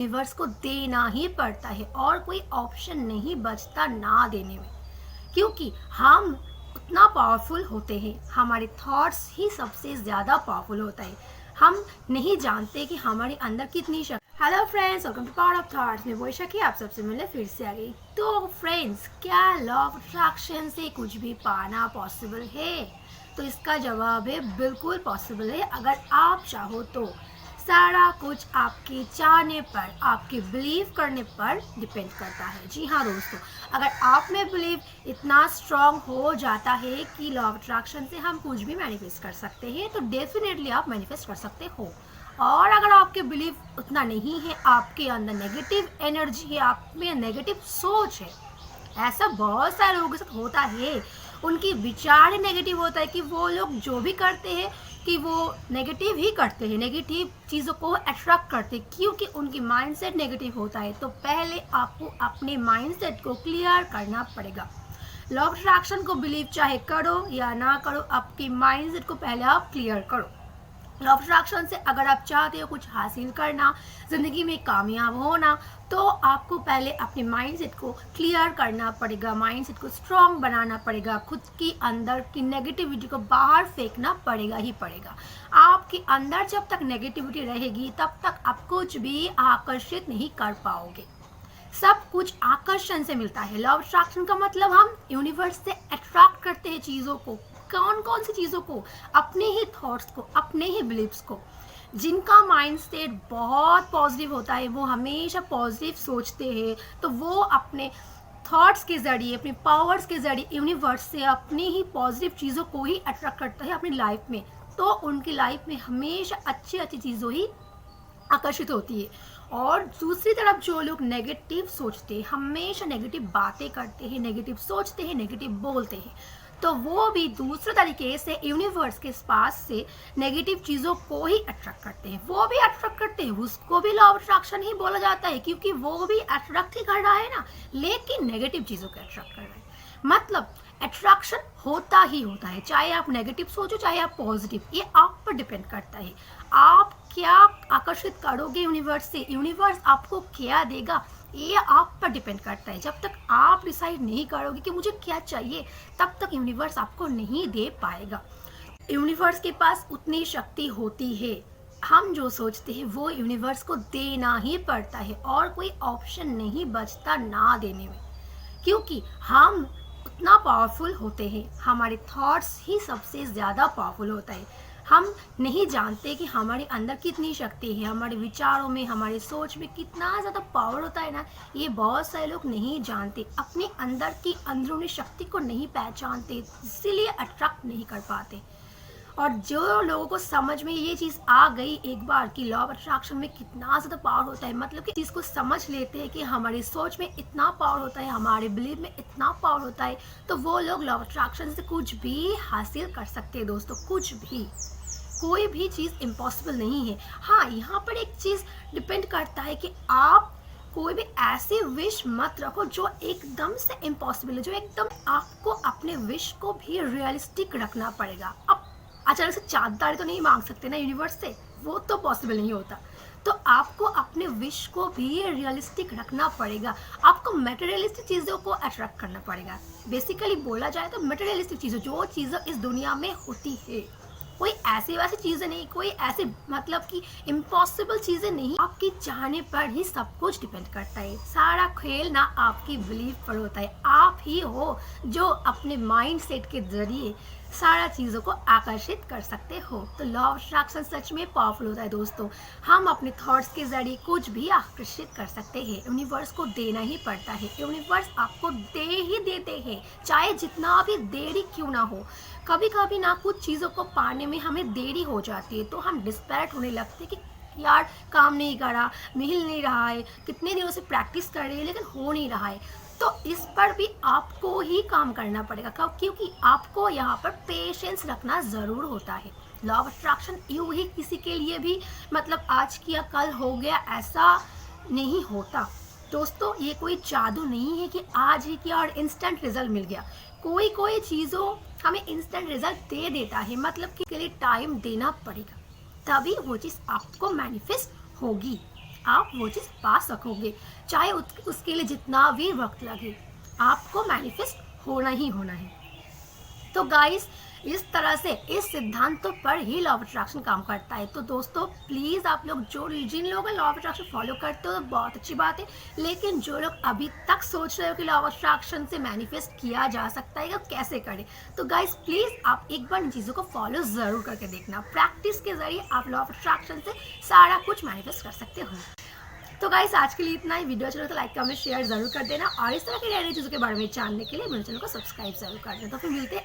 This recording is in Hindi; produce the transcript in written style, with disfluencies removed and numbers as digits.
यूनिवर्स को देना ही पड़ता है और कोई ऑप्शन नहीं बचता ना देने में, क्योंकि हम उतना पावरफुल होते हैं। हमारे थॉट्स ही सबसे ज़्यादा पावरफुल होता है। हम नहीं जानते कि हमारे अंदर कितनी शक्ति। Hello friends, welcome to Power of Thoughts में वही शकी आप सबसे मिलने फिर से आ गई। तो फ्रेंड्स, क्या लॉ ऑफ अट्रैक्शन से कुछ भी पाना पॉसिबल है? तो इसका जवाब है बिल्कुल पॉसिबल है, अगर आप चाहो तो। सारा कुछ आपके चाहने पर, आपके बिलीव करने पर डिपेंड करता है। जी हाँ दोस्तों, अगर आप में बिलीव इतना स्ट्रांग हो जाता है कि लॉ ऑफ अट्रैक्शन से हम कुछ भी मैनिफेस्ट कर सकते हैं, तो डेफिनेटली आप मैनिफेस्ट कर सकते हो। और अगर आपके बिलीव उतना नहीं है, आपके अंदर नेगेटिव एनर्जी है, आप में नेगेटिव सोच है, ऐसा बहुत सारे लोगों के साथ होता है। उनकी विचार ही नेगेटिव होता है कि वो लोग जो भी करते हैं कि वो नेगेटिव ही करते हैं, नेगेटिव चीज़ों को अट्रैक्ट करते हैं, क्योंकि उनकी माइंडसेट नेगेटिव होता है। तो पहले आपको अपने माइंडसेट को क्लियर करना पड़ेगा। लॉ ऑफ अट्रैक्शन को बिलीव चाहे करो या ना करो, आपके माइंडसेट को पहले आप क्लियर करो। लॉ ऑफ अट्रैक्शन से अगर आप चाहते हो कुछ हासिल करना, ज़िंदगी में कामयाब होना, तो आपको पहले अपने माइंडसेट को क्लियर करना पड़ेगा, माइंडसेट को स्ट्रॉन्ग बनाना पड़ेगा, खुद के अंदर की नेगेटिविटी को बाहर फेंकना पड़ेगा ही पड़ेगा। आपके अंदर जब तक नेगेटिविटी रहेगी तब तक आप कुछ भी आकर्षित नहीं कर पाओगे। सब कुछ आकर्षण से मिलता है। लॉ ऑफ अट्रैक्शन का मतलब हम यूनिवर्स से अट्रैक्ट करते हैं चीज़ों को। कौन कौन सी चीज़ों को? अपने ही थॉट्स को, अपने ही बिलीव्स को। जिनका माइंड स्टेट बहुत पॉजिटिव होता है, वो हमेशा पॉजिटिव सोचते हैं, तो वो अपने थॉट्स के ज़रिए, अपने पावर्स के ज़रिए यूनिवर्स से अपनी ही पॉजिटिव चीज़ों को ही अट्रैक्ट करता है अपनी लाइफ में। तो उनकी लाइफ में हमेशा अच्छी अच्छी चीज़ों ही आकर्षित होती है। और दूसरी तरफ जो लोग नेगेटिव सोचते हैं, हमेशा नेगेटिव बातें करते हैं, नेगेटिव सोचते हैं, नेगेटिव बोलते हैं, तो वो भी दूसरे तरीके से यूनिवर्स के पास से नेगेटिव चीज़ों को ही अट्रैक्ट करते हैं। वो भी अट्रैक्ट करते हैं, उसको भी लॉ ऑफ अट्रैक्शन ही बोला जाता है, क्योंकि वो भी अट्रैक्ट ही कर रहा है ना, लेकिन नेगेटिव चीज़ों को अट्रैक्ट कर रहा है। मतलब अट्रैक्शन होता ही होता है, चाहे आप नेगेटिव सोचो चाहे आप पॉजिटिव, ये आप पर डिपेंड करता है। आप क्या आकर्षित करोगे यूनिवर्स से, यूनिवर्स आपको क्या देगा, ये आप पर डिपेंड करता है। जब तक आप डिसाइड नहीं करोगे कि मुझे क्या चाहिए, तब तक यूनिवर्स आपको नहीं दे पाएगा। यूनिवर्स के पास उतनी शक्ति होती है, हम जो सोचते हैं वो यूनिवर्स को देना ही पड़ता है और कोई ऑप्शन नहीं बचता ना देने में, क्योंकि हम उतना पावरफुल होते हैं। हमारे थॉट्स ही सबसे ज़्यादा पावरफुल होता है। हम नहीं जानते कि हमारे अंदर कितनी शक्ति है, हमारे विचारों में, हमारे सोच में कितना ज़्यादा पावर होता है ना, ये बहुत सारे लोग नहीं जानते। अपने अंदर की अंदरूनी शक्ति को नहीं पहचानते, इसीलिए अट्रैक्ट नहीं कर पाते। और जो लोगों को समझ में ये चीज़ आ गई एक बार कि लॉ ऑफ अट्रैक्शन में कितना ज़्यादा पावर होता है, मतलब कि चीज़ को समझ लेते हैं कि हमारी सोच में इतना पावर होता है, हमारे बिलीव में इतना पावर होता है, तो वो लोग लॉ ऑफ अट्रैक्शन से कुछ भी हासिल कर सकते हैं दोस्तों। कुछ भी, कोई भी चीज़ इम्पॉसिबल नहीं है। हाँ, यहाँ पर एक चीज़ डिपेंड करता है कि आप कोई भी ऐसी विश मत रखो जो एकदम से इम्पॉसिबल है, जो एकदम, आपको अपने विश को भी रियलिस्टिक रखना पड़ेगा। अब अचानक से चाँद तारे तो नहीं मांग सकते ना यूनिवर्स से, वो तो पॉसिबल नहीं होता। तो आपको अपने विश को भी रियलिस्टिक रखना पड़ेगा। आपको मटेरियलिस्टिक चीज़ों को अट्रैक्ट करना पड़ेगा। बेसिकली बोला जाए तो मटेरियलिस्टिक चीज़ें, जो चीज़ें इस दुनिया में होती है, कोई ऐसी वैसी चीज़ें नहीं, कोई ऐसे मतलब कि इम्पॉसिबल चीज़ें नहीं। आपके चाहने पर ही सब कुछ डिपेंड करता है। सारा खेल ना आपकी बिलीव पर होता है। आप ही हो जो अपने माइंड सेट के जरिए सारा चीज़ों को आकर्षित कर सकते हो। तो लॉ ऑफ अट्रैक्शन सच में पावरफुल होता है दोस्तों। हम अपने थॉट्स के जरिए कुछ भी आकर्षित कर सकते हैं। यूनिवर्स को देना ही पड़ता है, यूनिवर्स आपको दे ही देते हैं, चाहे जितना भी देरी क्यों ना हो। कभी कभी ना कुछ चीज़ों को पाने में हमें देरी हो जाती है, तो हम डिस्पैरेट होने लगते हैं कि यार काम नहीं करा, मिल नहीं रहा है, कितने दिनों से प्रैक्टिस कर रहे हैं लेकिन हो नहीं रहा है। तो इस पर भी आपको ही काम करना पड़ेगा, क्योंकि आपको यहाँ पर पेशेंस रखना ज़रूर होता है। लॉ ऑफ अट्रैक्शन यूँ ही किसी के लिए भी मतलब आज किया कल हो गया ऐसा नहीं होता दोस्तों। ये कोई जादू नहीं है कि आज ही किया और इंस्टेंट रिजल्ट मिल गया। कोई चीज़ों हमें इंस्टेंट रिजल्ट दे देता है, मतलब कि के लिए टाइम देना पड़ेगा, तभी वो चीज़ आपको मैनिफेस्ट होगी। आप वो चीज़ पा सकोगे, चाहे उसके लिए जितना भी वक्त लगे, आपको मैनिफेस्ट होना ही होना है। तो गाइस, इस तरह से इस सिद्धांतों पर ही लॉ ऑफ अट्रैक्शन काम करता है। तो दोस्तों प्लीज़ आप लोग जिन लोगों लॉ ऑफ अट्रैक्शन फॉलो करते हो तो बहुत अच्छी बात है, लेकिन जो लोग अभी तक सोच रहे हो कि लॉ ऑफ अट्रैक्शन से मैनिफेस्ट किया जा सकता है या कैसे करें, तो गाइस प्लीज़ आप एक बार इन चीज़ों को फॉलो ज़रूर करके देखना। प्रैक्टिस के ज़रिए आप लॉ ऑफ अट्रैक्शन से सारा कुछ मैनिफेस्ट कर सकते हो। तो गाइस आज के लिए इतना ही। वीडियो अच्छा लगे तो लाइक कमेंट शेयर जरूर कर देना, और इस तरह की नई चीज़ों के बारे में जानने के लिए मेरे चैनल को सब्सक्राइब जरूर कर देना। तो फिर मिलते हैं